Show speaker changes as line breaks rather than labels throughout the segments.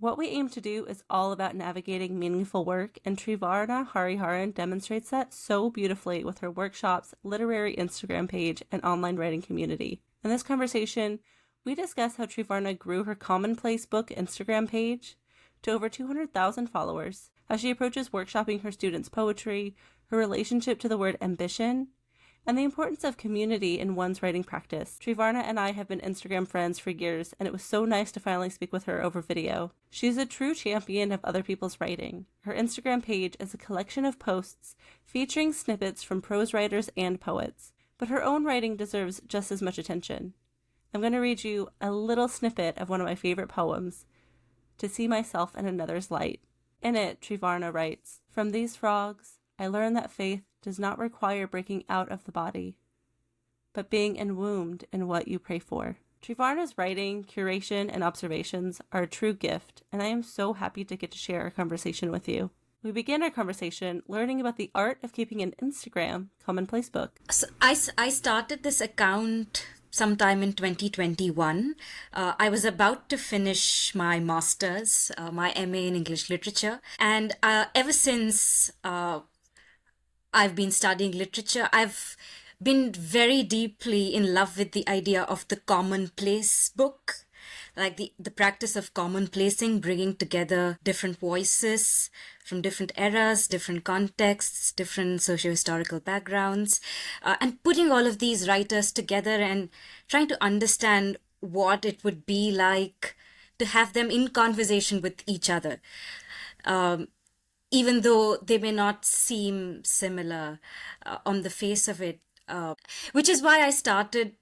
What we aim to do is all about navigating meaningful work, and Trivarna Hariharan demonstrates that so beautifully with her workshops, literary Instagram page, and online writing community. In this conversation, we discuss how Trivarna grew her commonplace book Instagram page to over 200,000 followers, how she approaches workshopping her students' poetry, her relationship to the word ambition, and the importance of community in one's writing practice. Trivarna and I have been Instagram friends for years, and it was so nice to finally speak with her over video. She's a true champion of other people's writing. Her Instagram page is a collection of posts featuring snippets from prose writers and poets, but her own writing deserves just as much attention. I'm going to read you a little snippet of one of my favorite poems, To See Myself in Another's Light. In it, Trivarna writes, "From these frogs, I learned that faith does not require breaking out of the body, but being enwombed in what you pray for." Trivarna's writing, curation, and observations are a true gift, and I am so happy to get to share our conversation with you. We begin our conversation learning about the art of keeping an Instagram commonplace book.
So I started this account sometime in 2021. I was about to finish my master's, my MA in English literature, and ever since I've been studying literature, I've been very deeply in love with the idea of the commonplace book, like the practice of commonplacing, bringing together different voices from different eras, different contexts, different socio-historical backgrounds, and putting all of these writers together and trying to understand what it would be like to have them in conversation with each other. Even though they may not seem similar on the face of it, which is why I started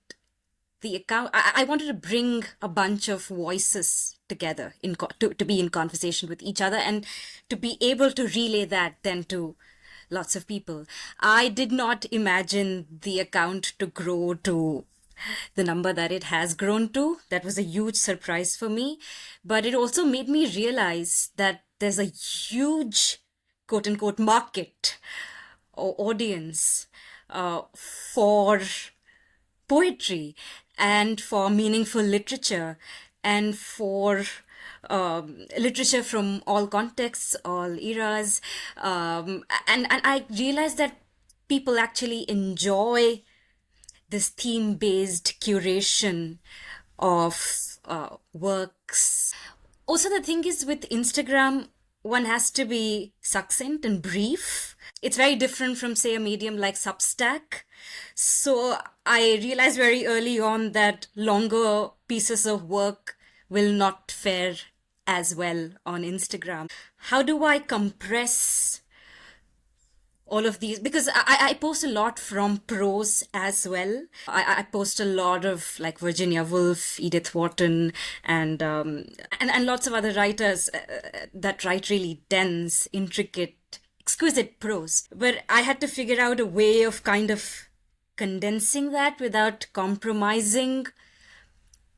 the account. I wanted to bring a bunch of voices together to be in conversation with each other and to be able to relay that then to lots of people. I did not imagine the account to grow to the number that it has grown to. That was a huge surprise for me, but it also made me realize that there's a huge quote-unquote market or audience for poetry and for meaningful literature and for literature from all contexts, all eras. And I realized that people actually enjoy this theme-based curation of works. Also, the thing is with Instagram, one has to be succinct and brief. It's very different from, say, a medium like Substack. So I realized very early on that longer pieces of work will not fare as well on Instagram. How do I compress all of these? Because I post a lot from prose as well. I post a lot of like Virginia Woolf, Edith Wharton, and lots of other writers that write really dense, intricate, exquisite prose. But I had to figure out a way of kind of condensing that without compromising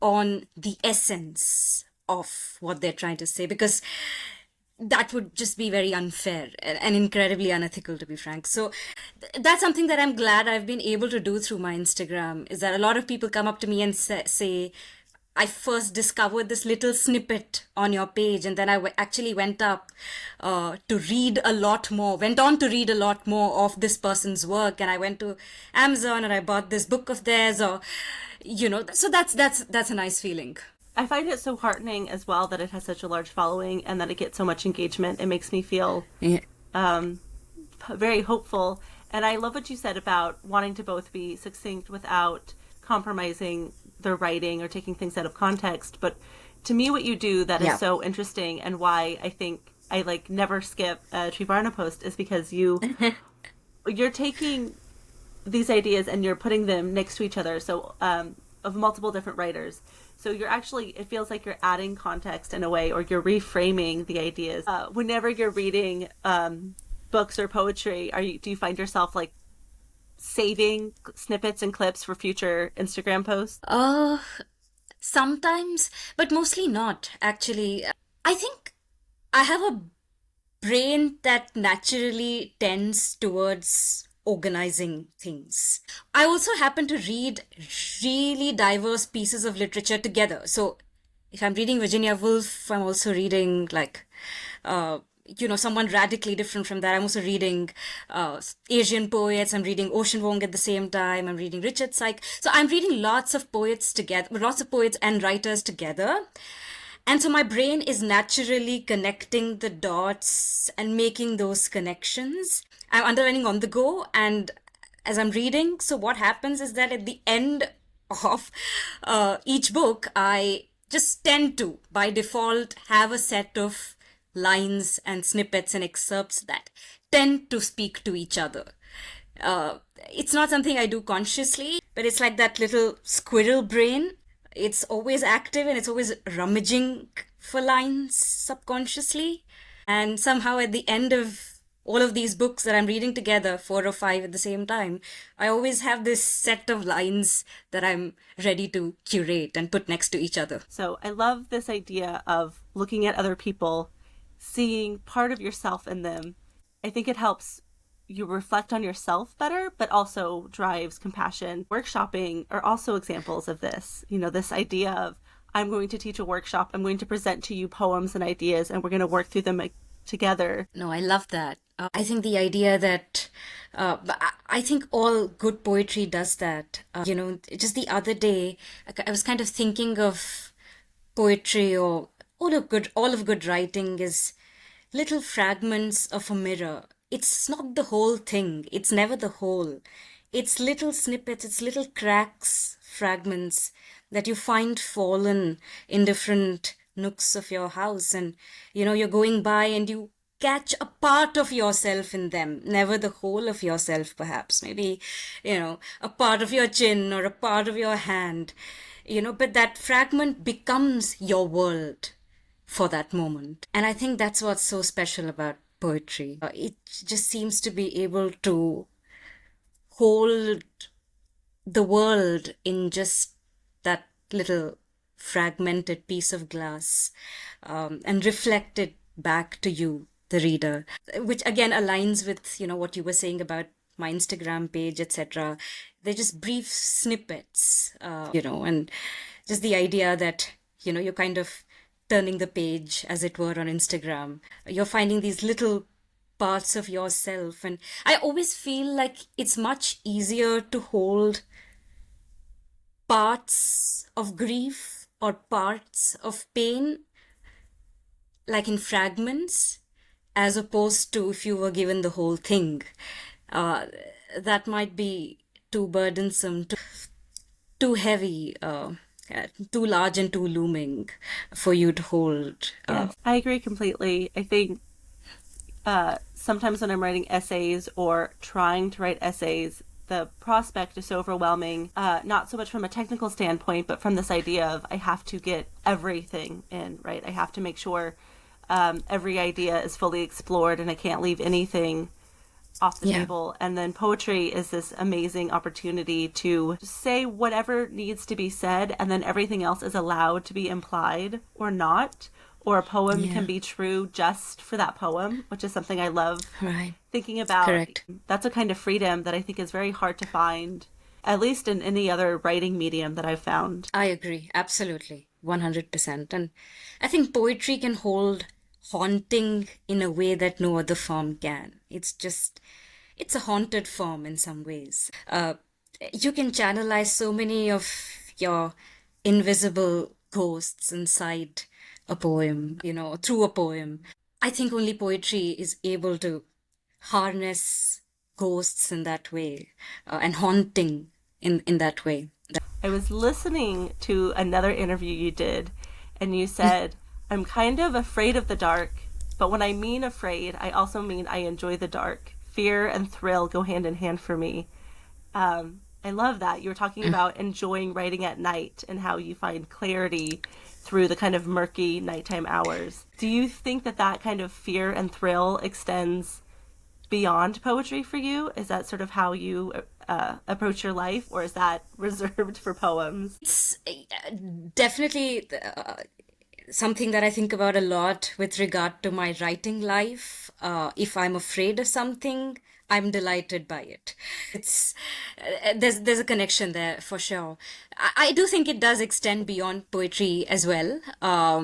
on the essence of what they're trying to say, because that would just be very unfair and incredibly unethical, to be frank. So that's something that I'm glad I've been able to do through my Instagram, is that a lot of people come up to me and say, I first discovered this little snippet on your page, and then I actually went up went on to read a lot more of this person's work, and I went to Amazon and I bought this book of theirs, or, so that's a nice feeling.
I find it so heartening as well that it has such a large following and that it gets so much engagement. It makes me feel very hopeful. And I love what you said about wanting to both be succinct without compromising their writing or taking things out of context. But to me, what you do that is so interesting, and why I think I never skip a Trivarna post, is because you're taking these ideas and you're putting them next to each other. So of multiple different writers. So it feels like you're adding context in a way, or you're reframing the ideas. Whenever you're reading books or poetry, do you find yourself saving snippets and clips for future Instagram posts?
Sometimes, but mostly not, actually. I think I have a brain that naturally tends towards organizing things. I also happen to read really diverse pieces of literature together. So if I'm reading Virginia Woolf, I'm also reading like, someone radically different from that. I'm also reading Asian poets. I'm reading Ocean Vuong at the same time. I'm reading Richard Syke. So I'm reading lots of poets together, lots of poets and writers together. And so my brain is naturally connecting the dots and making those connections. I'm underlining on the go, and as I'm reading, so what happens is that at the end of each book, I just tend to, by default, have a set of lines and snippets and excerpts that tend to speak to each other. It's not something I do consciously, but it's like that little squirrel brain. It's always active and it's always rummaging for lines subconsciously. And somehow at the end of all of these books that I'm reading together, 4 or 5 at the same time, I always have this set of lines that I'm ready to curate and put next to each other.
So I love this idea of looking at other people, seeing part of yourself in them. I think it helps you reflect on yourself better, but also drives compassion. Workshopping are also examples of this. This idea of, I'm going to teach a workshop, I'm going to present to you poems and ideas, and we're going to work through them together.
No, I love that. I think the idea that, I think all good poetry does that. Just the other day, I was kind of thinking of poetry, or all of good writing is little fragments of a mirror. It's not the whole thing. It's never the whole. It's little snippets, it's little cracks, fragments that you find fallen in different nooks of your house. And, you're going by and you catch a part of yourself in them, never the whole of yourself, perhaps. Maybe, a part of your chin or a part of your hand, but that fragment becomes your world for that moment. And I think that's what's so special about poetry. It just seems to be able to hold the world in just that little fragmented piece of glass, and reflect it back to you, the reader, which again aligns with, what you were saying about my Instagram page, etc. They're just brief snippets, and just the idea that, you're kind of turning the page, as it were, on Instagram. You're finding these little parts of yourself. And I always feel like it's much easier to hold parts of grief or parts of pain, like in fragments, as opposed to if you were given the whole thing. That might be too burdensome, too heavy, too large and too looming for you to hold.
Yes, I agree completely. I think sometimes when I'm writing essays or trying to write essays, the prospect is so overwhelming, not so much from a technical standpoint, but from this idea of I have to get everything in, right? I have to make sure every idea is fully explored and I can't leave anything off the table. And then poetry is this amazing opportunity to say whatever needs to be said, and then everything else is allowed to be implied or not. Or a poem can be true just for that poem, which is something I love thinking about.
Correct.
That's a kind of freedom that I think is very hard to find, at least in any other writing medium that I've found.
I agree. Absolutely. 100%. And I think poetry can hold haunting in a way that no other form can. It's a haunted form in some ways. You can channelize so many of your invisible ghosts inside a poem, through a poem. I think only poetry is able to harness ghosts in that way, and haunting in that way.
I was listening to another interview you did, and you said, I'm kind of afraid of the dark, but when I mean afraid, I also mean I enjoy the dark. Fear and thrill go hand in hand for me. I love that. You were talking about enjoying writing at night and how you find clarity through the kind of murky nighttime hours. Do you think that kind of fear and thrill extends beyond poetry for you? Is that sort of how you approach your life, or is that reserved for poems?
It's definitely something that I think about a lot with regard to my writing life. If I'm afraid of something, I'm delighted by it. It's there's a connection there for sure. I do think it does extend beyond poetry as well.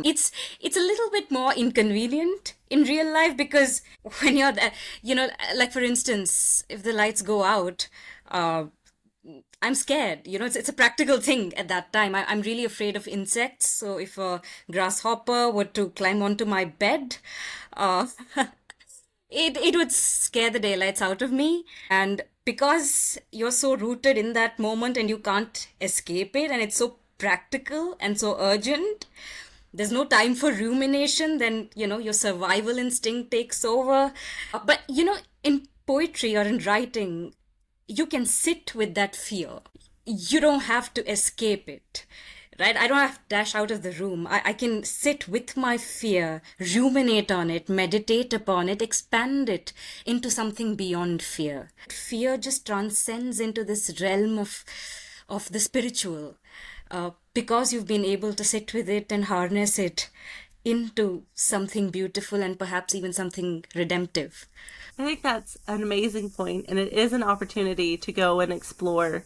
It's a little bit more inconvenient in real life because when you're there, like for instance, if the lights go out, I'm scared. It's a practical thing at that time. I'm really afraid of insects. So if a grasshopper were to climb onto my bed, uh, it would scare the daylights out of me. And because you're so rooted in that moment and you can't escape it, and it's so practical and so urgent, there's no time for rumination, then, your survival instinct takes over. But, in poetry or in writing, you can sit with that fear. You don't have to escape it, right? I don't have to dash out of the room. I can sit with my fear, ruminate on it, meditate upon it, expand it into something beyond fear. Fear just transcends into this realm of the spiritual, because you've been able to sit with it and harness it into something beautiful and perhaps even something redemptive.
I think that's an amazing point, and it is an opportunity to go and explore.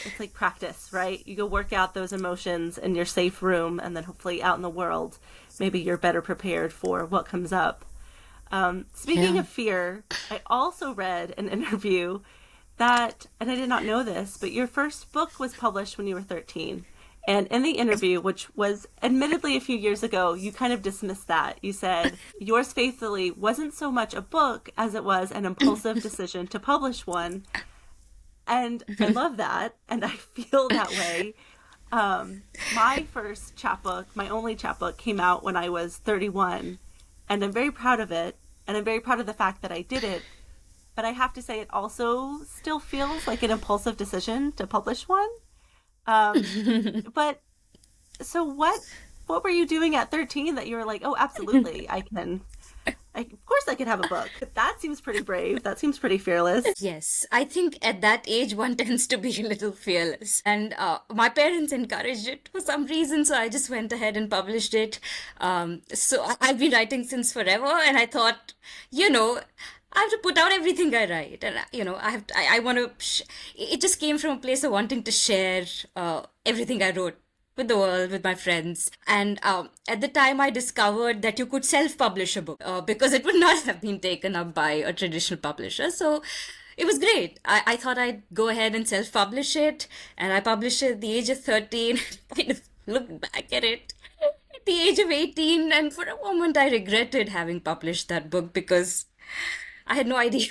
It's like practice, right? You go work out those emotions in your safe room, and then hopefully out in the world, maybe you're better prepared for what comes up. Speaking of fear, I also read an interview that, and I did not know this, but your first book was published when you were 13. And in the interview, which was admittedly a few years ago, you kind of dismissed that. You said, yours faithfully wasn't so much a book as it was an impulsive decision to publish one. And I love that, and I feel that way. My first chapbook, my only chapbook, came out when I was 31, and I'm very proud of it, and I'm very proud of the fact that I did it. But I have to say it also still feels like an impulsive decision to publish one. But so what were you doing at 13 that you were like, oh, absolutely, of course I could have a book. That seems pretty brave. That seems pretty fearless.
Yes, I think at that age one tends to be a little fearless. And my parents encouraged it for some reason, so I just went ahead and published it. So I've been writing since forever, and I thought, I have to put out everything I write, and I want to. It just came from a place of wanting to share everything I wrote with the world, with my friends. And at the time, I discovered that you could self-publish a book because it would not have been taken up by a traditional publisher. So it was great. I thought I'd go ahead and self-publish it, and I published it at the age of 13. Kind of looked back at it at the age of 18, and for a moment, I regretted having published that book because I had no idea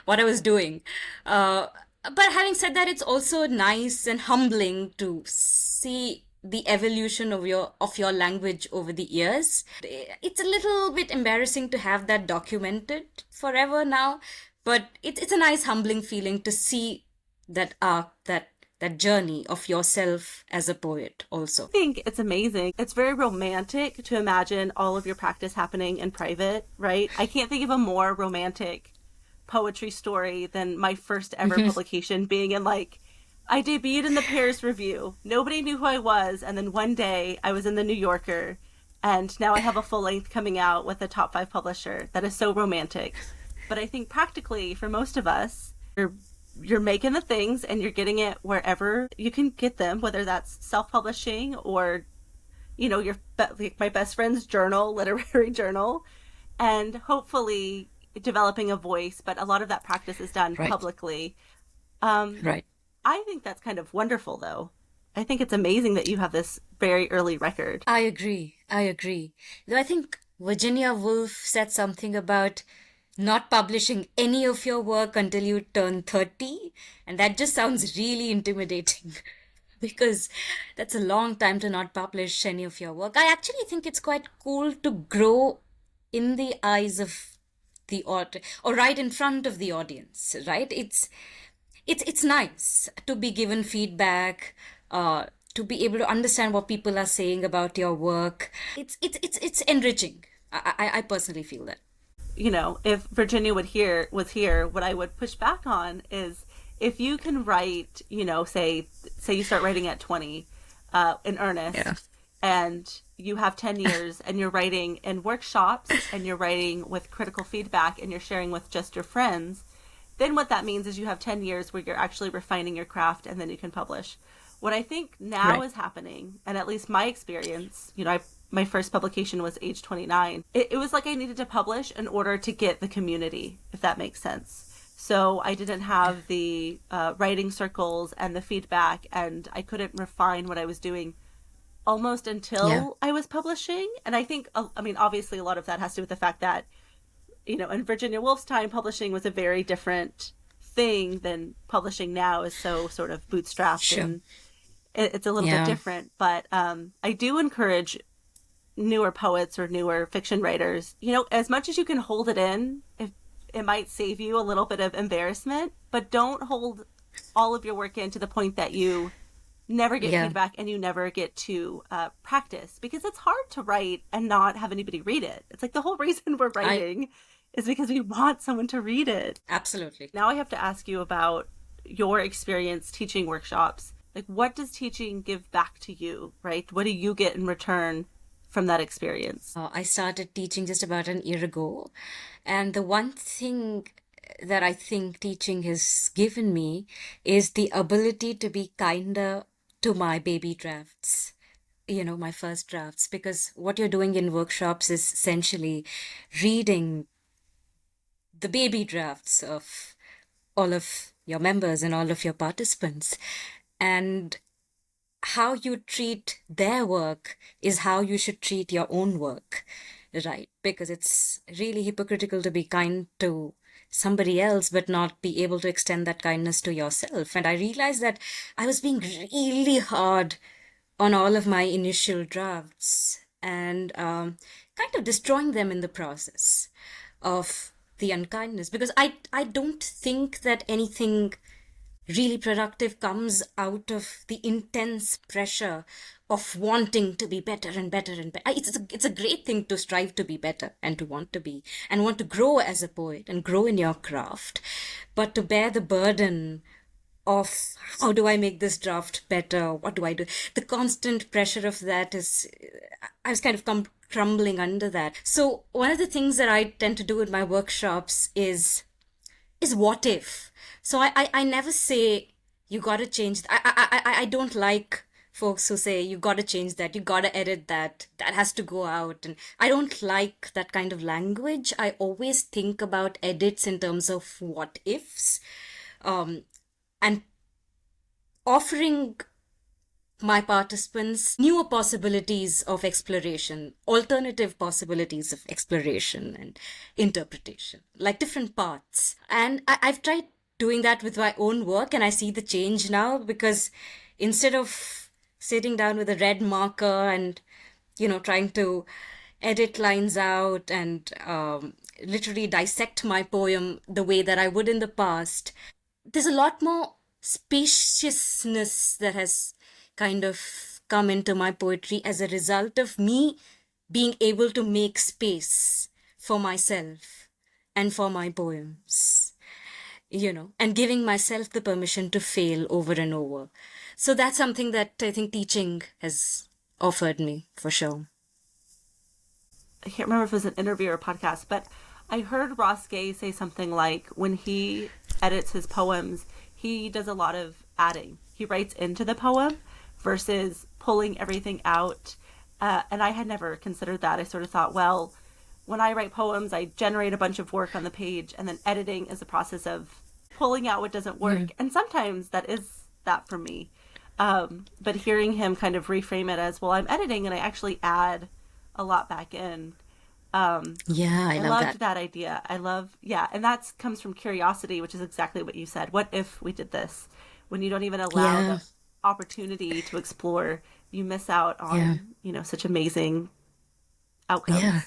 what I was doing. But having said that, it's also nice and humbling to see the evolution of your language over the years. It's a little bit embarrassing to have that documented forever now, but it's a nice humbling feeling to see that arc, that journey of yourself as a poet also.
I think it's amazing. It's very romantic to imagine all of your practice happening in private, right? I can't think of a more romantic poetry story than my first ever publication being in I debuted in the Paris Review. Nobody knew who I was, and then one day I was in the New Yorker, and now I have a full length coming out with a top 5 publisher. That is so romantic. But I think practically for most of us, you're making the things and you're getting it wherever you can get them, whether that's self-publishing or, my best friend's journal, literary journal, and hopefully developing a voice. But a lot of that practice is done publicly.
Right.
I think that's kind of wonderful, though. I think it's amazing that you have this very early record.
I agree. Though I think Virginia Woolf said something about not publishing any of your work until you turn 30. And that just sounds really intimidating because that's a long time to not publish any of your work. I actually think it's quite cool to grow in the eyes of the audience or right in front of the audience, right? It's nice to be given feedback, to be able to understand what people are saying about your work. It's enriching. I personally feel that.
If Virginia was here, what I would push back on is if you can write, say you start writing at 20 in earnest, and you have 10 years and you're writing in workshops and you're writing with critical feedback and you're sharing with just your friends, then what that means is you have 10 years where you're actually refining your craft and then you can publish. What I think now is happening, and at least my experience, my first publication was age 29. It was like I needed to publish in order to get the community, if that makes sense. So I didn't have the writing circles and the feedback, and I couldn't refine what I was doing almost until I was publishing. And I think, obviously a lot of that has to do with the fact that, in Virginia Woolf's time, publishing was a very different thing than publishing now is so sort of bootstrapped and it's a little bit different. But I do encourage newer poets or newer fiction writers, as much as you can hold it in, if it might save you a little bit of embarrassment, but don't hold all of your work in to the point that you never get feedback and you never get to practice, because it's hard to write and not have anybody read it. It's like the whole reason we're writing is because we want someone to read it.
Absolutely.
Now I have to ask you about your experience teaching workshops. Like, what does teaching give back to you, right? What do you get in return from that experience?
I started teaching just about an year ago. And the one thing that I think teaching has given me is the ability to be kinder to my baby drafts, my first drafts, because what you're doing in workshops is essentially reading the baby drafts of all of your members and all of your participants. And how you treat their work is how you should treat your own work, right? Because it's really hypocritical to be kind to somebody else but not be able to extend that kindness to yourself. And I realized that I was being really hard on all of my initial drafts and kind of destroying them in the process of the unkindness, because I don't think that anything really productive comes out of the intense pressure of wanting to be better and better and better. It's a great thing to strive to be better and to want to be and want to grow as a poet and grow in your craft, but to bear the burden of how do I make this draft better? What do I do? The constant pressure of that I was kind of crumbling under that. So one of the things that I tend to do in my workshops is what if? So I never say you got to change. I don't like folks who say you got to change that, you got to edit that has to go out. And I don't like that kind of language. I always think about edits in terms of what ifs, and offering my participants newer possibilities of exploration, alternative possibilities of exploration and interpretation, like different paths. And I've tried doing that with my own work, and I see the change now, because instead of sitting down with a red marker and, trying to edit lines out and literally dissect my poem the way that I would in the past, there's a lot more spaciousness that has kind of come into my poetry as a result of me being able to make space for myself and for my poems, and giving myself the permission to fail over and over. So that's something that I think teaching has offered me, for sure.
I can't remember if it was an interview or a podcast, but I heard Ross Gay say something like when he edits his poems, he does a lot of adding. He writes into the poem versus pulling everything out. And I had never considered that. I sort of thought, well, when I write poems, I generate a bunch of work on the page, and then editing is a process of pulling out what doesn't work. Mm. And sometimes that is that for me. But hearing him kind of reframe it as, well, I'm editing and I actually add a lot back in.
I
loved that idea. And that comes from curiosity, which is exactly what you said. What if we did this? When you don't even allow the opportunity to explore, you miss out on, such amazing outcomes.
Yeah.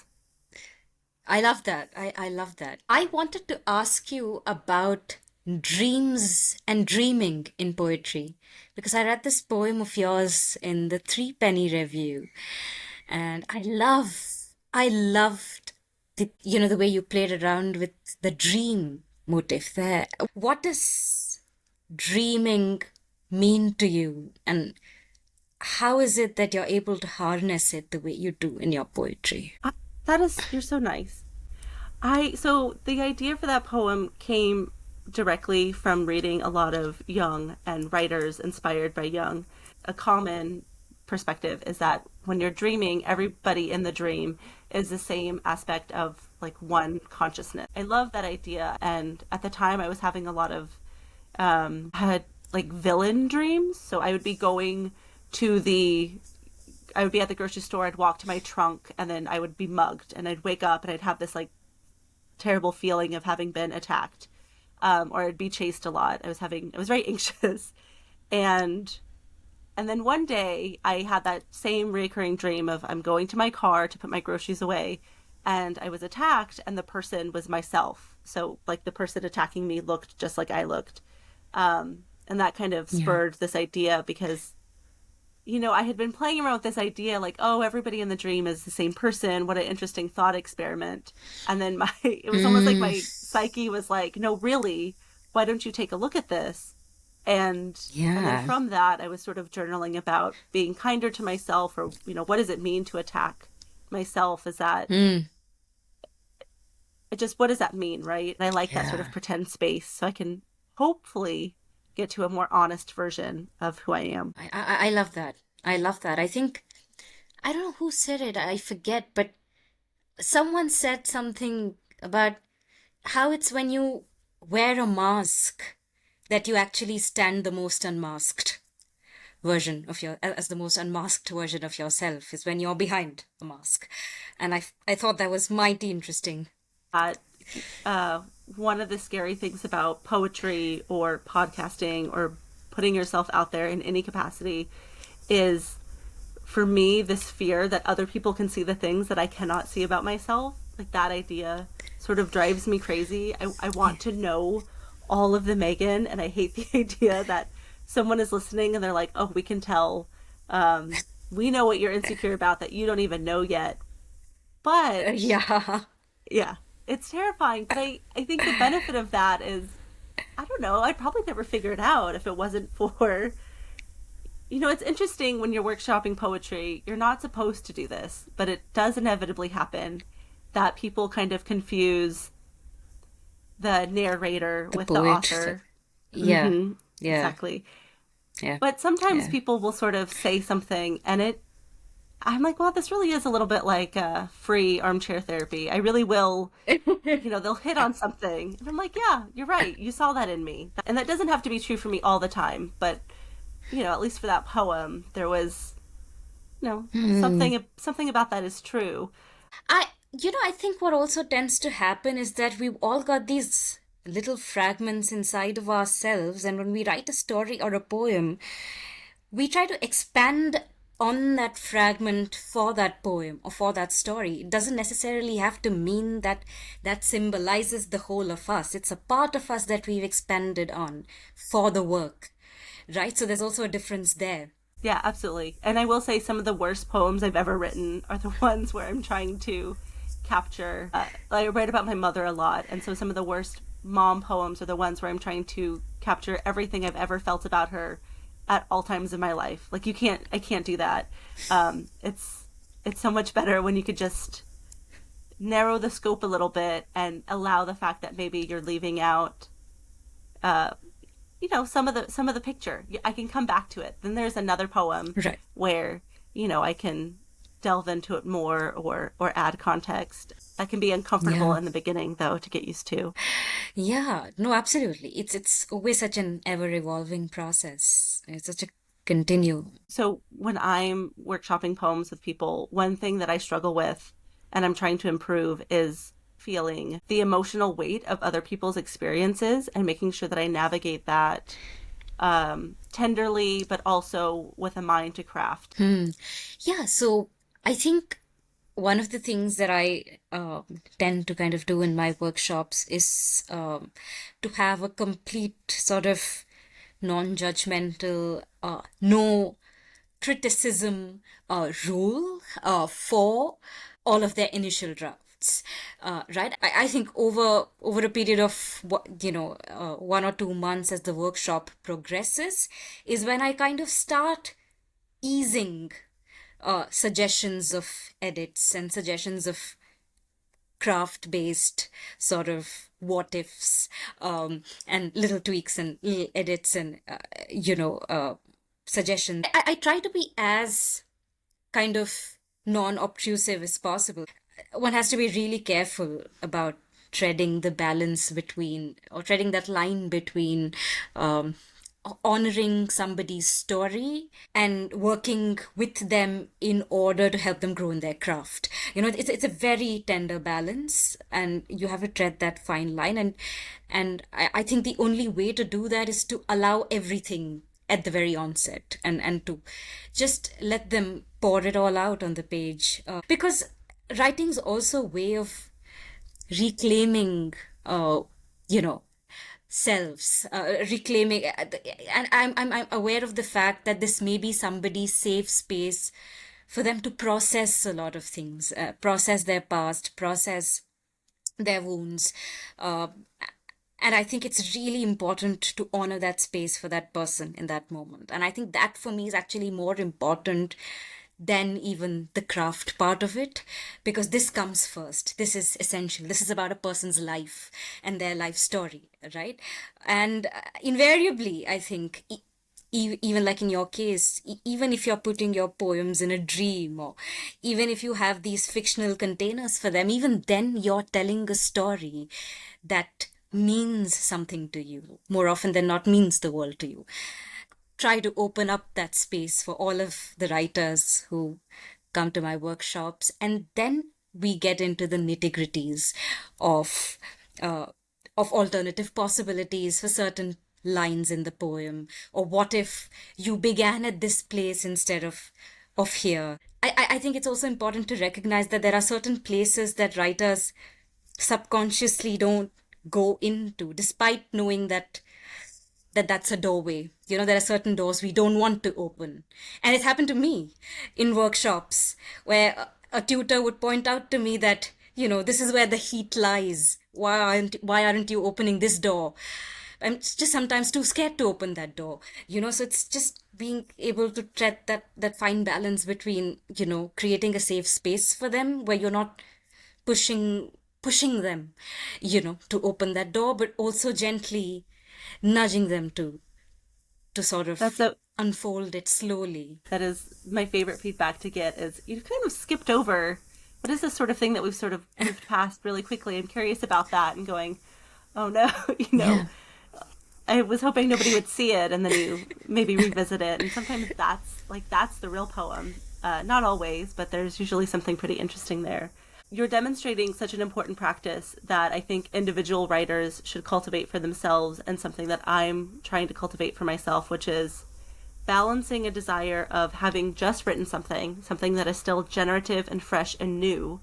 I love that. I love that. I wanted to ask you about dreams and dreaming in poetry, because I read this poem of yours in the Threepenny Review, and I loved the way you played around with the dream motif there. What does dreaming mean to you, and how is it that you're able to harness it the way you do in your poetry?
You're so nice. So the idea for that poem came directly from reading a lot of Jung and writers inspired by Jung. A common perspective is that when you're dreaming, everybody in the dream is the same aspect of like one consciousness. I love that idea. And at the time, I was having a lot of had like villain dreams. So I would be going to I would be at the grocery store, I'd walk to my trunk, and then I would be mugged, and I'd wake up and I'd have this like terrible feeling of having been attacked. Or I'd be chased a lot. I was very anxious. And then one day I had that same recurring dream of I'm going to my car to put my groceries away, and I was attacked, and the person was myself. So like the person attacking me looked just like I looked. And that kind of spurred this idea because, I had been playing around with this idea like, oh, everybody in the dream is the same person. What an interesting thought experiment. And then it was almost like my psyche was like, no, really, why don't you take a look at this? And then from that, I was sort of journaling about being kinder to myself, or, what does it mean to attack myself? Is that what does that mean, right? And I like that sort of pretend space, so I can hopefully get to a more honest version of who I am.
I love that. I love that. I think, I don't know who said it, I forget, but someone said something about how it's when you wear a mask that you actually stand the most unmasked version of as the most unmasked version of yourself, is when you're behind a mask. And I thought that was mighty interesting.
One of the scary things about poetry or podcasting or putting yourself out there in any capacity is, for me, this fear that other people can see the things that I cannot see about myself. Like, that idea sort of drives me crazy. I want to know all of the Megan, and I hate the idea that someone is listening and they're like, oh, we can tell. We know what you're insecure about that you don't even know yet. But yeah, it's terrifying. But I think the benefit of that is, I don't know, I'd probably never figure it out if it wasn't for, it's interesting when you're workshopping poetry, you're not supposed to do this, but it does inevitably happen that people kind of confuse the narrator with the author.
Yeah.
Mm-hmm.
Yeah.
Exactly.
Yeah.
But sometimes people will sort of say something and I'm like, well, this really is a little bit like free armchair therapy. I really will, they'll hit on something. And I'm like, yeah, you're right. You saw that in me. And that doesn't have to be true for me all the time. But, at least for that poem, there was, something about that is true.
I think what also tends to happen is that we've all got these little fragments inside of ourselves. And when we write a story or a poem, we try to expand on that fragment for that poem or for that story. It doesn't necessarily have to mean that that symbolizes the whole of us. It's a part of us that we've expanded on for the work, right? So there's also a difference there.
Yeah, absolutely. And I will say some of the worst poems I've ever written are the ones where I'm trying to capture. I write about my mother a lot, and so some of the worst mom poems are the ones where I'm trying to capture everything I've ever felt about her at all times in my life. Like, I can't do that. It's so much better when you could just narrow the scope a little bit and allow the fact that maybe you're leaving out, some of the picture. I can come back to it. Then there's another poem where, I can delve into it more or add context. That can be uncomfortable in the beginning, though, to get used to.
Yeah, no, absolutely. It's always such an ever-evolving process. It's such a continuum.
So when I'm workshopping poems with people, one thing that I struggle with and I'm trying to improve is feeling the emotional weight of other people's experiences and making sure that I navigate that tenderly, but also with a mind to craft.
Yeah, so I think one of the things that I tend to kind of do in my workshops is to have a complete sort of non-judgmental, no criticism rule for all of their initial drafts. Right? I think over a period of 1 or 2 months as the workshop progresses is when I kind of start easing suggestions of edits and suggestions of craft-based sort of what ifs, and little tweaks and little edits and suggestions. I try to be as kind of non-obtrusive as possible. One has to be really careful about treading the balance between, or treading that line between, honoring somebody's story and working with them in order to help them grow in their craft. It's a very tender balance, and you have to tread that fine line. And I think the only way to do that is to allow everything at the very onset, and to just let them pour it all out on the page, because writing's also a way of reclaiming, selves, reclaiming, and I'm aware of the fact that this may be somebody's safe space for them to process a lot of things, process their past, process their wounds, and I think it's really important to honor that space for that person in that moment. And I think that for me is actually more important than even the craft part of it, because this comes first. This is essential. This is about a person's life and their life story, right? And invariably, I think, even like in your case, even if you're putting your poems in a dream, or even if you have these fictional containers for them, even then you're telling a story that means something to you, more often than not means the world to you. Try to open up that space for all of the writers who come to my workshops, and then we get into the nitty-gritties of alternative possibilities for certain lines in the poem, or what if you began at this place instead of here. I think it's also important to recognize that there are certain places that writers subconsciously don't go into, despite knowing that that's a doorway. There are certain doors we don't want to open. And it's happened to me in workshops where a tutor would point out to me that, this is where the heat lies. Why aren't you opening this door? I'm just sometimes too scared to open that door. So it's just being able to tread that fine balance between, creating a safe space for them where you're not pushing them, to open that door, but also gently nudging them to sort of unfold it slowly.
That is my favorite feedback to get, is you've kind of skipped over what is this sort of thing that we've sort of moved past really quickly. I'm curious about that and going, oh no,
Yeah.
I was hoping nobody would see it, and then you maybe revisit it. And sometimes that's the real poem. Not always, but there's usually something pretty interesting there. You're demonstrating such an important practice that I think individual writers should cultivate for themselves, and something that I'm trying to cultivate for myself, which is balancing a desire of having just written something that is still generative and fresh and new,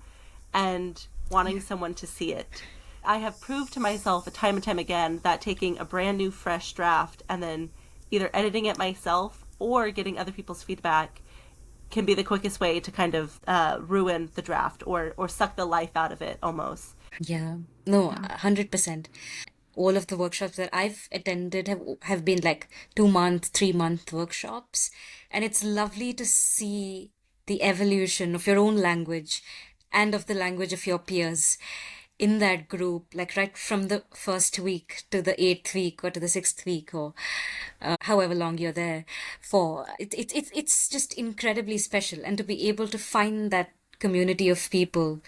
and wanting someone to see it. I have proved to myself time and time again that taking a brand new fresh draft and then either editing it myself or getting other people's feedback can be the quickest way to kind of ruin the draft or suck the life out of it almost.
Yeah, no, 100%. All of the workshops that I've attended have been like 2-month, 3-month workshops. And it's lovely to see the evolution of your own language and of the language of your peers in that group, like right from the first week to the 8th week or to the 6th week, or however long you're there for. It's just incredibly special. And to be able to find that community of people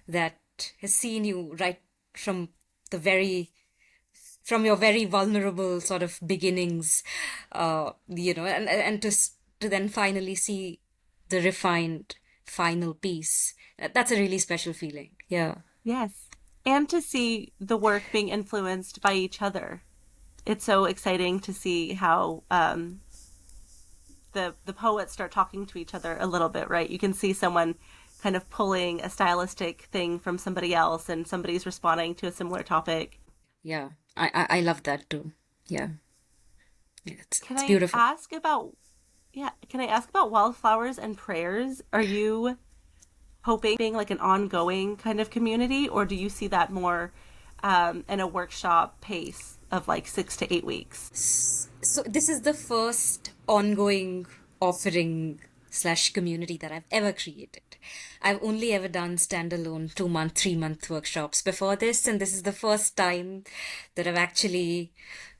that has seen you right from your very vulnerable sort of beginnings, and to then finally see the refined final piece. That's a really special feeling. Yeah.
Yes. And to see the work being influenced by each other. It's so exciting to see how the poets start talking to each other a little bit, right? You can see someone kind of pulling a stylistic thing from somebody else, and somebody's responding to a similar topic.
Yeah, I love that too. Yeah. It's
Can I
beautiful.
ask about Wildflowers and Prayers? Are you hoping being like an ongoing kind of community, or do you see that more in a workshop pace of like 6 to 8 weeks?
So this is the first ongoing offering / community that I've ever created. I've only ever done standalone 2-month, 3-month workshops before this, and this is the first time that I've actually,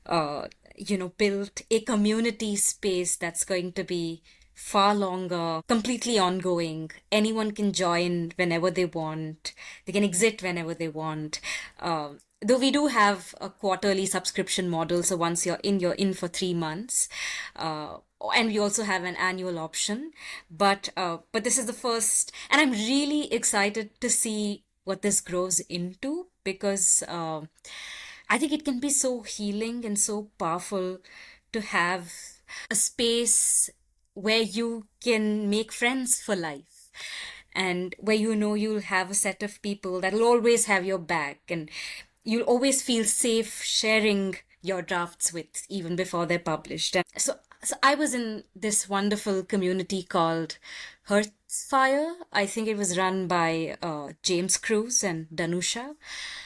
built a community space that's going to be far longer, completely ongoing. Anyone can join whenever they want. They can exit whenever they want. Though we do have a quarterly subscription model, so once you're in for 3 months. And we also have an annual option, but this is the first, and I'm really excited to see what this grows into, because I think it can be so healing and so powerful to have a space where you can make friends for life, and where you'll have a set of people that'll always have your back, and you'll always feel safe sharing your drafts with, even before they're published. And so I was in this wonderful community called Hearthfire. I think it was run by James Cruz and Danusha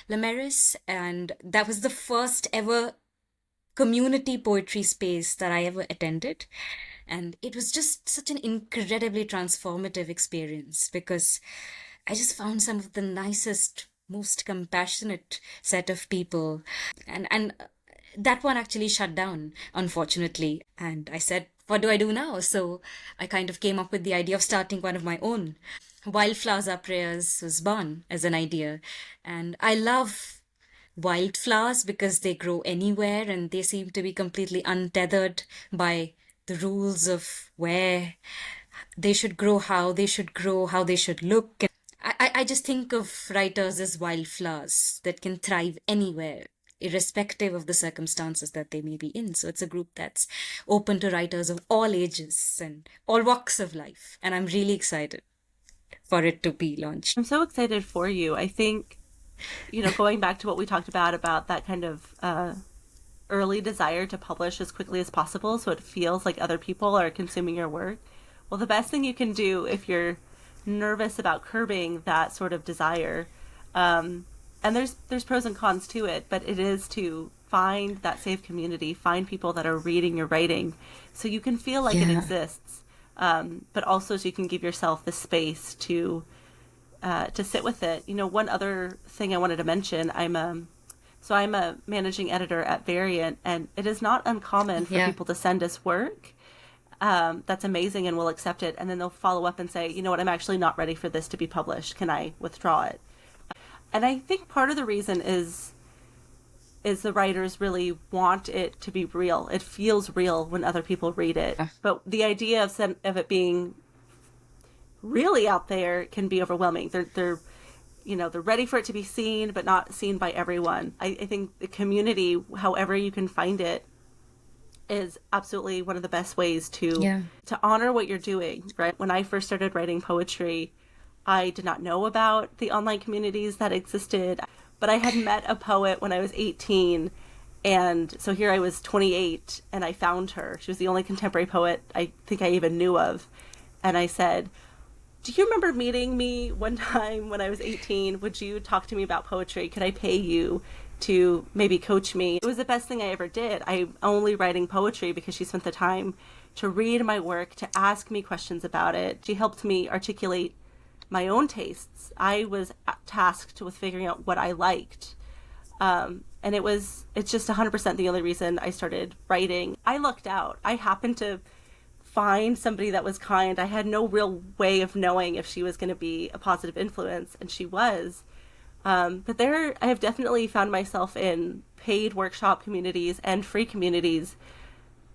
Lamaris, and that was the first ever community poetry space that I ever attended. And it was just such an incredibly transformative experience, because I just found some of the nicest, most compassionate set of people. And that one actually shut down, unfortunately. And I said, what do I do now? So I kind of came up with the idea of starting one of my own. Wildflowers Are Prayers was born as an idea. And I love wildflowers because they grow anywhere, and they seem to be completely untethered by the rules of where they should grow, how they should grow, how they should look. I just think of writers as wildflowers that can thrive anywhere, irrespective of the circumstances that they may be in. So it's a group that's open to writers of all ages and all walks of life. And I'm really excited for it to be launched.
I'm so excited for you. I think, going back to what we talked about that kind of early desire to publish as quickly as possible so it feels like other people are consuming your work. Well, the best thing you can do if you're nervous about curbing that sort of desire, and there's pros and cons to it, but it is to find that safe community, find people that are reading your writing so you can feel like it exists, but also so you can give yourself the space to sit with it. One other thing I wanted to mention, I'm a managing editor at Variant, and it is not uncommon for people to send us work that's amazing and we'll accept it, and then they'll follow up and say, you know what, I'm actually not ready for this to be published. Can I withdraw it? And I think part of the reason is the writers really want it to be real. It feels real when other people read it. But the idea of it being really out there can be overwhelming. They're ready for it to be seen, but not seen by everyone. I think the community, however you can find it, is absolutely one of the best ways to honor what you're doing, right? When I first started writing poetry, I did not know about the online communities that existed, but I had met a poet when I was 18, and so here I was 28, and I found her. She was the only contemporary poet I think I even knew of, and I said, do you remember meeting me one time when I was 18? Would you talk to me about poetry? Could I pay you to maybe coach me? It was the best thing I ever did. I'm only writing poetry because she spent the time to read my work, to ask me questions about it. She helped me articulate my own tastes. I was tasked with figuring out what I liked. And it's just 100% the only reason I started writing. I lucked out. I happened to find somebody that was kind. I had no real way of knowing if she was going to be a positive influence, and she was. But I have definitely found myself in paid workshop communities and free communities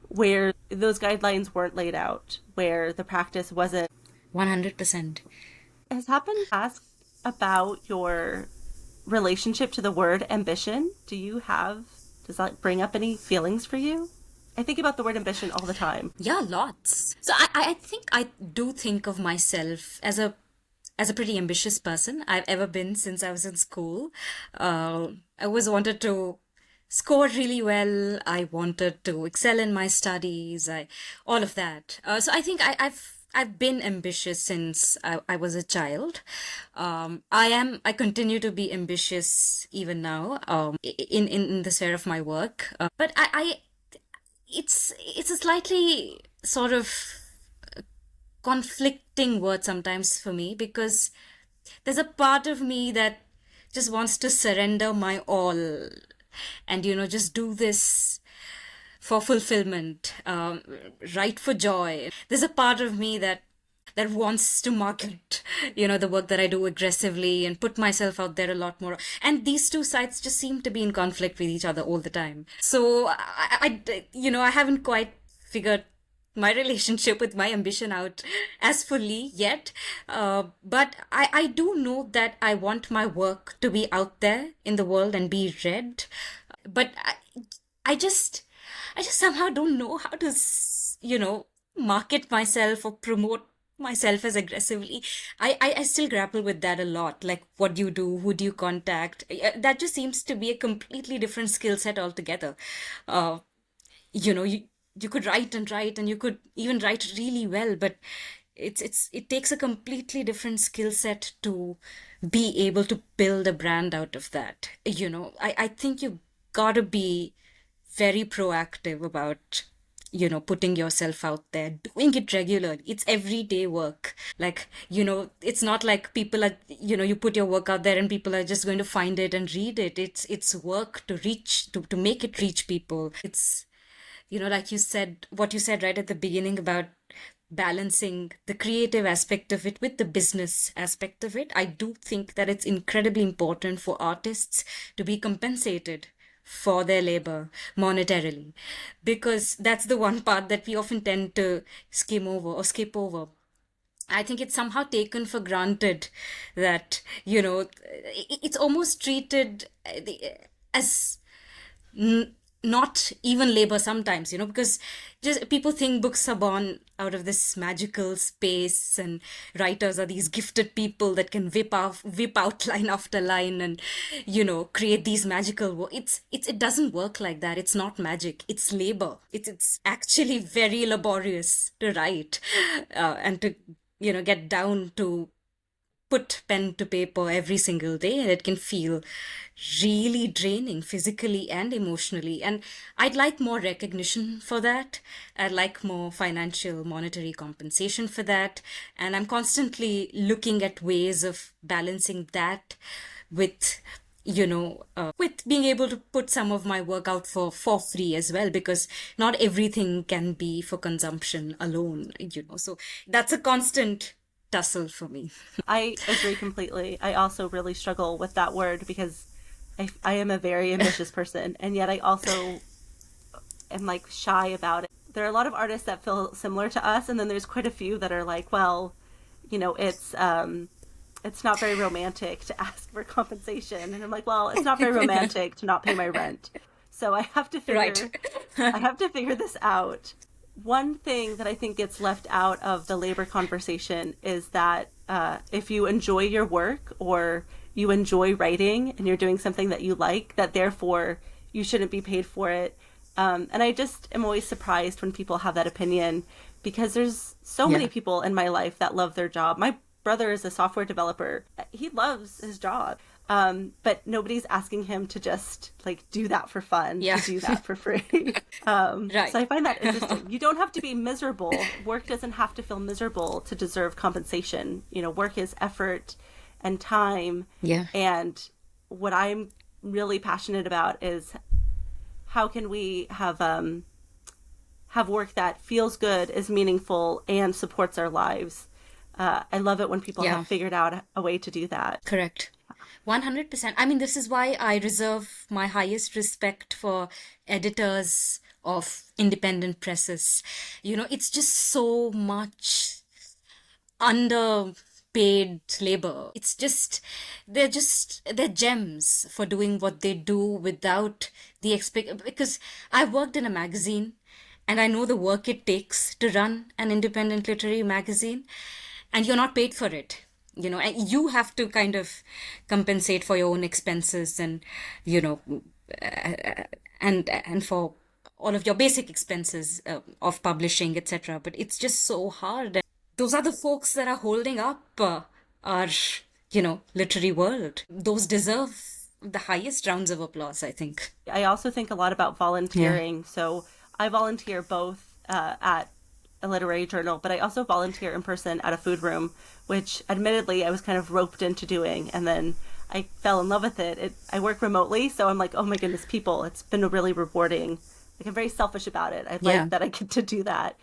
where those guidelines weren't laid out, where the practice wasn't.
100%.
Has happened to ask about your relationship to the word ambition? Does that bring up any feelings for you? I think about the word ambition all the time.
Yeah, lots. So I think I do think of myself as a pretty ambitious person. I've ever been since I was in school. I always wanted to score really well. I wanted to excel in my studies. All of that. So I think I've been ambitious since I was a child. I continue to be ambitious even now, in the sphere of my work. But it's a slightly sort of conflicting word sometimes for me, because there's a part of me that just wants to surrender my all and, just do this for fulfillment, write for joy. There's a part of me that wants to market, the work that I do aggressively and put myself out there a lot more. And these two sides just seem to be in conflict with each other all the time. So I haven't quite figured my relationship with my ambition out as fully yet. But I do know that I want my work to be out there in the world and be read. But I just somehow don't know how to, market myself or promote myself as aggressively. I still grapple with that a lot. Like, what do you do? Who do you contact? That just seems to be a completely different skill set altogether. Uh, you could write and write, and you could even write really well, but it takes a completely different skill set to be able to build a brand out of that. I think you gotta be very proactive about putting yourself out there, doing it regularly. It's everyday work. Like, it's not like people are, you put your work out there and people are just going to find it and read it. It's work to reach, to make it reach people. It's, like you said, what you said right at the beginning about balancing the creative aspect of it with the business aspect of it. I do think that it's incredibly important for artists to be compensated for their labor monetarily, because that's the one part that we often tend to skim over or skip over. I think it's somehow taken for granted that, it's almost treated as not even labor sometimes, because just people think books are born out of this magical space and writers are these gifted people that can whip out line after line and, create these magical it doesn't work like that. It's not magic. It's labor. It's actually very laborious to write, and to, get down to put pen to paper every single day, and it can feel really draining physically and emotionally. And I'd like more recognition for that. I'd like more financial monetary compensation for that. And I'm constantly looking at ways of balancing that with with being able to put some of my work out for free as well, because not everything can be for consumption alone, so that's a constant tussle for me.
I agree completely. I also really struggle with that word because I am a very ambitious person, and yet I also am like shy about it. There are a lot of artists that feel similar to us, and then there's quite a few that are like, well, it's not very romantic to ask for compensation, and I'm like, well, it's not very romantic to not pay my rent. So I have to figure I have to figure this out. One thing that I think gets left out of the labor conversation is that if you enjoy your work or you enjoy writing and you're doing something that you like, that therefore you shouldn't be paid for it. And I just am always surprised when people have that opinion, because there's so many people in my life that love their job. My brother is a software developer. He loves his job. But nobody's asking him to just like do that for fun, to do that for free.
Right.
So I find that interesting. You don't have to be miserable. Work doesn't have to feel miserable to deserve compensation. Work is effort and time.
Yeah.
And what I'm really passionate about is how can we have work that feels good, is meaningful, and supports our lives. I love it when people have figured out a way to do that.
Correct. 100%. I mean, this is why I reserve my highest respect for editors of independent presses. It's just so much underpaid labor. It's just, they're gems for doing what they do without the because I've worked in a magazine and I know the work it takes to run an independent literary magazine, and you're not paid for it. And you have to kind of compensate for your own expenses and, and for all of your basic expenses of publishing, etc. But it's just so hard. And those are the folks that are holding up our, literary world. Those deserve the highest rounds of applause, I think.
I also think a lot about volunteering. So I volunteer both at a literary journal, but I also volunteer in person at a food room, which admittedly I was kind of roped into doing, and then I fell in love with it. I work remotely, so I'm like, oh my goodness, people, it's been really rewarding. Like, I'm very selfish about it. I like that I get to do that.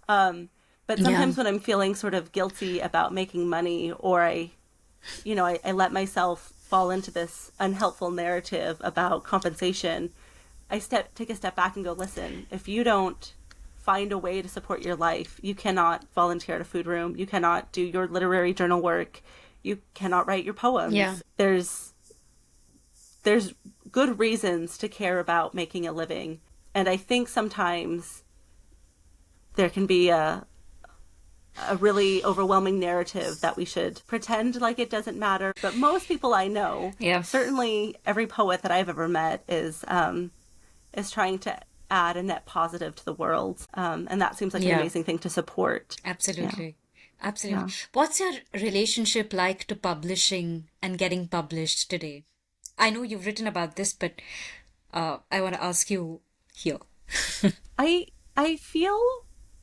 But sometimes when I'm feeling sort of guilty about making money, or I let myself fall into this unhelpful narrative about compensation, I take a step back and go, listen, if you don't find a way to support your life, you cannot volunteer at a food room, you cannot do your literary journal work, you cannot write your poems.
Yeah.
There's good reasons to care about making a living. And I think sometimes there can be a really overwhelming narrative that we should pretend like it doesn't matter. But most people I know, certainly every poet that I've ever met, is trying to add a net positive to the world. And that seems like an amazing thing to support.
Absolutely. Yeah. Absolutely. Yeah. What's your relationship like to publishing and getting published today? I know you've written about this, but I want to ask you here.
I feel...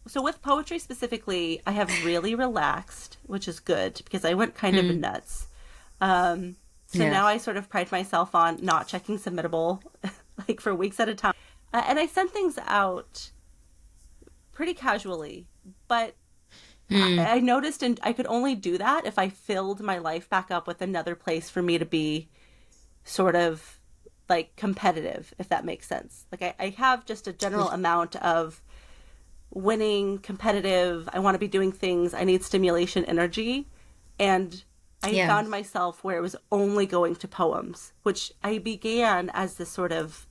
So with poetry specifically, I have really relaxed, which is good because I went kind of nuts. Now I sort of pride myself on not checking Submittable like for weeks at a time. And I send things out pretty casually, but I noticed I could only do that if I filled my life back up with another place for me to be sort of like competitive, if that makes sense. Like I have just a general amount of winning, competitive, I want to be doing things, I need stimulation, energy. And I found myself where it was only going to poems, which I began as this sort of,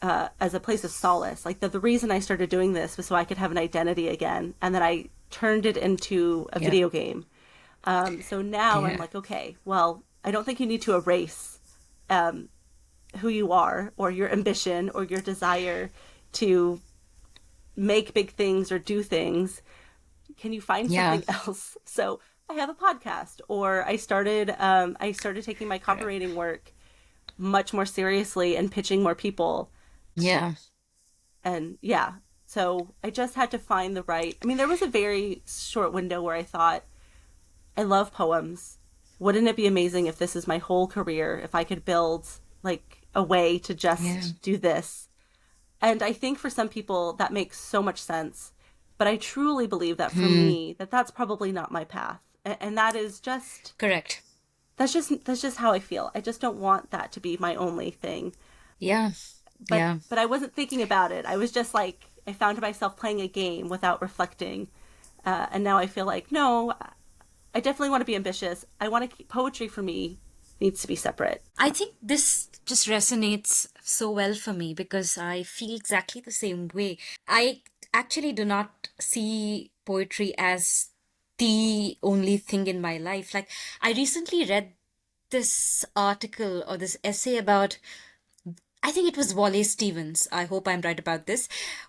as a place of solace. Like the reason I started doing this was so I could have an identity again. And then I turned it into a video game. So now I'm like, okay, well, I don't think you need to erase who you are or your ambition or your desire to make big things or do things. Can you find something else? So I have a podcast, or I started taking my copywriting work much more seriously and pitching more people. And so I just had to find the right, I mean, there was a very short window where I thought, I love poems. Wouldn't it be amazing if this is my whole career, if I could build like a way to just do this? And I think for some people that makes so much sense, but I truly believe that for me, that's probably not my path. And that is just...
Correct.
That's just how I feel. I just don't want that to be my only thing. But I wasn't thinking about it. I was just like, I found myself playing a game without reflecting. And now I feel like, no, I definitely want to be ambitious. I want to keep poetry for me needs to be separate.
I think this just resonates so well for me because I feel exactly the same way. I actually do not see poetry as the only thing in my life. Like, I recently read this article or this essay about, I think it was Wallace Stevens. I hope I'm right about this.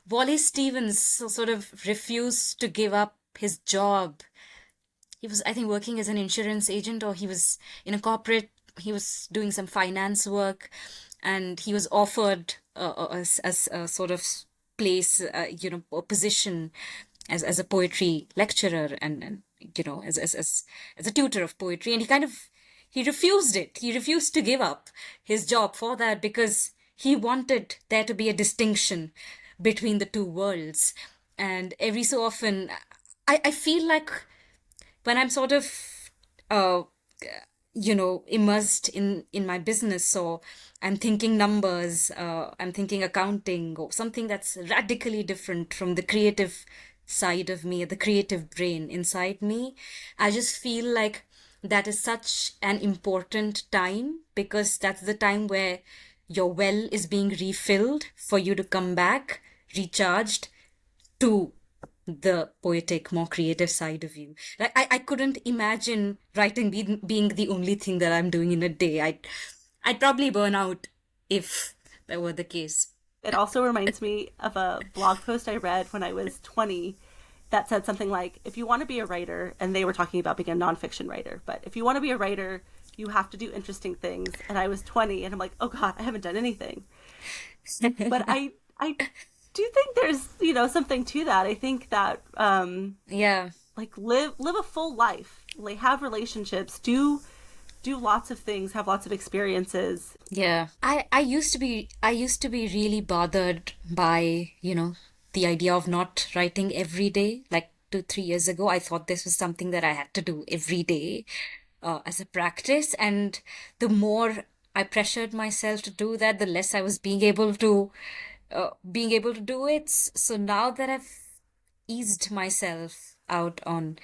Wallace Stevens sort of refused to give up his job. He was, I think, working as an insurance agent, or he was in a corporate, he was doing some finance work, and he was offered as a sort of place, a position as a poetry lecturer and as a tutor of poetry. And he refused it. He refused to give up his job for that because he wanted there to be a distinction between the two worlds. And every so often, I feel like when I'm sort of, immersed in my business, or I'm thinking numbers, I'm thinking accounting, or something that's radically different from the creative side of me, the creative brain inside me, I just feel like that is such an important time, because that's the time where your well is being refilled for you to come back recharged to the poetic, more creative side of you. Like, I couldn't imagine writing being the only thing that I'm doing in a day. I'd probably burn out if that were the case.
It also reminds me of a blog post I read when I was 20 that said something like, if you want to be a writer, and they were talking about being a nonfiction writer, but if you want to be a writer, you have to do interesting things. And I was 20 and I'm like, oh God, I haven't done anything. But I do think there's, something to that. I think that,
Yeah.
like, live a full life, like, have relationships, do lots of things, have lots of experiences.
Yeah. I used to be really bothered by, the idea of not writing every day. Like 2-3 years ago, I thought this was something that I had to do every day as a practice. And the more I pressured myself to do that, the less I was being able to do it. So now that I've eased myself out on,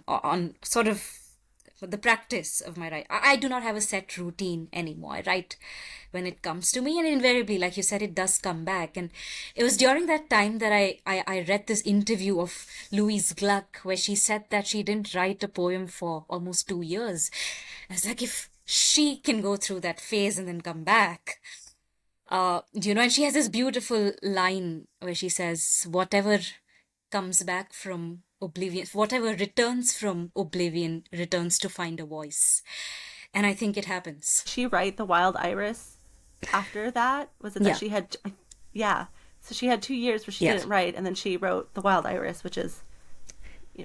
on sort of the practice of my writing. I do not have a set routine anymore. I write when it comes to me, and invariably, like you said, it does come back. And it was during that time that I read this interview of Louise Gluck, where she said that she didn't write a poem for almost 2 years. I was like, if she can go through that phase and then come back, and she has this beautiful line where she says, whatever comes back from oblivion, whatever returns from oblivion returns to find a voice. And I think it happens.
She write The Wild Iris after that? Was it that she had, yeah. So she had 2 years where she didn't write, and then she wrote The Wild Iris, which is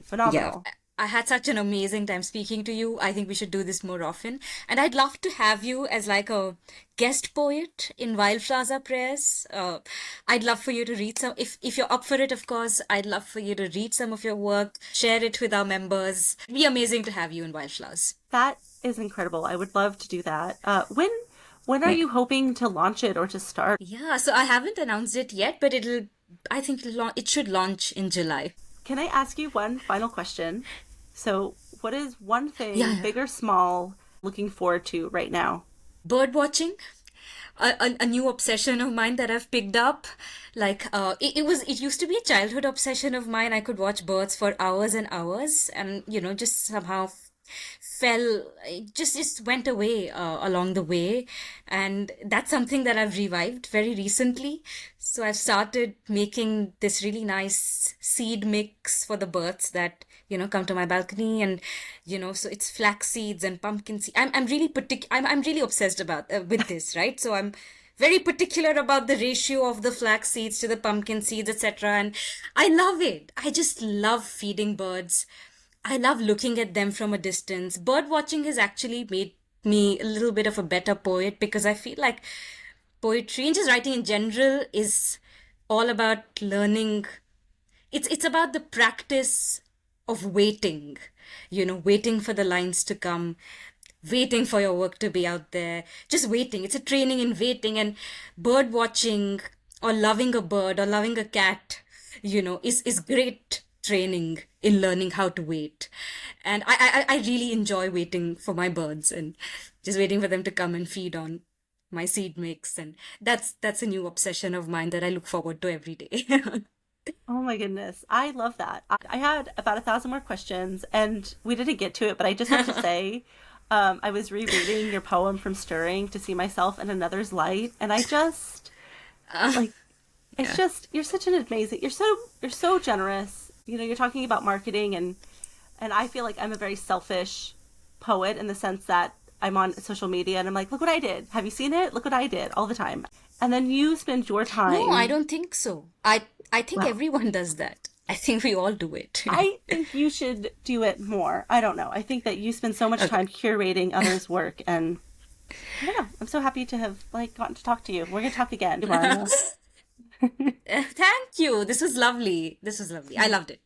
phenomenal.
Yeah. I had such an amazing time speaking to you. I think we should do this more often. And I'd love to have you as like a guest poet in Wildflowers Are Prayers. I'd love for you to read some, if you're up for it, of course, I'd love for you to read some of your work, share it with our members. It'd be amazing to have you in Wildflowers.
That is incredible. I would love to do that. When are you hoping to launch it or to start?
Yeah, so I haven't announced it yet, but I think it should launch in July.
Can I ask you one final question? So what is one thing, big or small, looking forward to right now?
Bird watching. A new obsession of mine that I've picked up. Like it used to be a childhood obsession of mine. I could watch birds for hours and hours, and just somehow it just went away along the way. And that's something that I've revived very recently. So I've started making this really nice seed mix for the birds that come to my balcony. And so it's flax seeds and pumpkin seeds. I'm really obsessed about with this, right? So I'm very particular about the ratio of the flax seeds to the pumpkin seeds, etc. And I love it. I just love feeding birds. I love looking at them from a distance. Bird watching has actually made me a little bit of a better poet, because I feel like poetry and just writing in general is all about learning. It's about the practice of waiting, waiting for the lines to come, waiting for your work to be out there, just waiting. It's a training in waiting. And bird watching or loving a bird or loving a cat, is great training in learning how to wait. And I really enjoy waiting for my birds and just waiting for them to come and feed on my seed mix. And that's a new obsession of mine that I look forward to every day.
Oh my goodness. I love that. I had about 1,000 more questions and we didn't get to it, but I just have to say, I was rereading your poem from Stirring to see myself in another's light. And I just it's just, you're such an amazing, you're so generous. You're talking about marketing and I feel like I'm a very selfish poet in the sense that I'm on social media and I'm like, look what I did. Have you seen it? Look what I did all the time. And then you spend your time.
No, I don't think so. I think everyone does that. I think we all do it.
I think you should do it more. I don't know. I think that you spend so much time curating others' work, and I don't know. I'm so happy to have gotten to talk to you. We're going to talk again tomorrow.
Thank you. This was lovely. I loved it.